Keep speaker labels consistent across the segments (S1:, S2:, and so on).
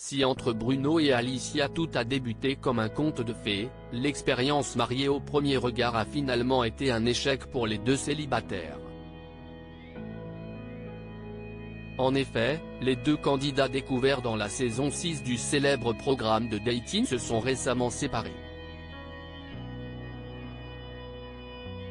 S1: Si entre Bruno et Alicia tout a débuté comme un conte de fées, l'expérience mariée au premier regard a finalement été un échec pour les deux célibataires. En effet, les deux candidats découverts dans la saison 6 du célèbre programme de dating se sont récemment séparés.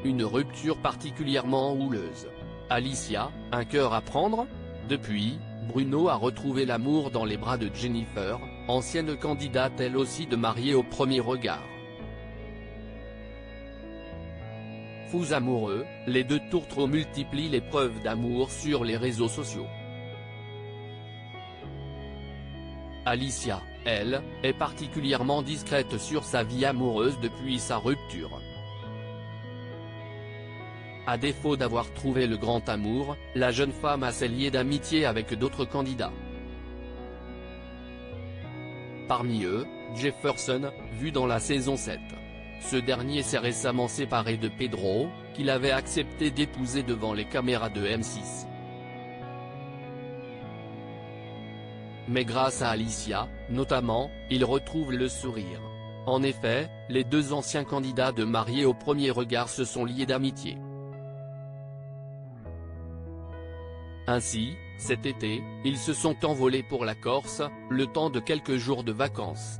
S1: Une rupture particulièrement houleuse. Alicia, un cœur à prendre ? Depuis, Bruno a retrouvé l'amour dans les bras de Jennifer, ancienne candidate elle aussi de mariée au premier regard. Fous amoureux, les deux tourtereaux multiplient les preuves d'amour sur les réseaux sociaux. Alicia, elle, est particulièrement discrète sur sa vie amoureuse depuis sa rupture. À défaut d'avoir trouvé le grand amour, la jeune femme a s'est liée d'amitié avec d'autres candidats. Parmi eux, Jefferson, vu dans la saison 7. Ce dernier s'est récemment séparé de Pedro, qu'il avait accepté d'épouser devant les caméras de M6. Mais grâce à Alicia, notamment, il retrouve le sourire. En effet, les deux anciens candidats de mariés au premier regard se sont liés d'amitié. Ainsi, cet été, ils se sont envolés pour la Corse, le temps de quelques jours de vacances.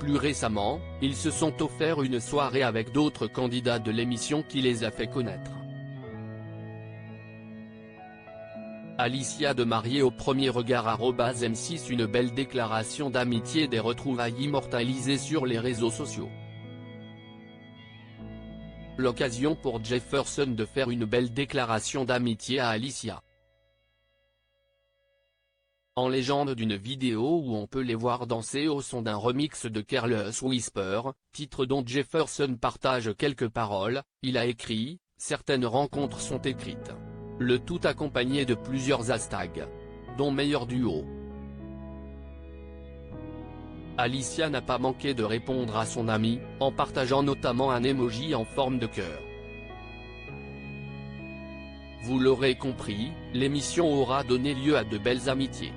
S1: Plus récemment, ils se sont offerts une soirée avec d'autres candidats de l'émission qui les a fait connaître. Alicia de mariée au premier regard @M6 Une belle déclaration d'amitié, des retrouvailles immortalisées sur les réseaux sociaux. L'occasion pour Jefferson de faire une belle déclaration d'amitié à Alicia. En légende d'une vidéo où on peut les voir danser au son d'un remix de Careless Whisper, titre dont Jefferson partage quelques paroles, il a écrit « Certaines rencontres sont écrites ». Le tout accompagné de plusieurs hashtags, dont meilleur duo. Alicia n'a pas manqué de répondre à son ami, en partageant notamment un emoji en forme de cœur. Vous l'aurez compris, l'émission aura donné lieu à de belles amitiés.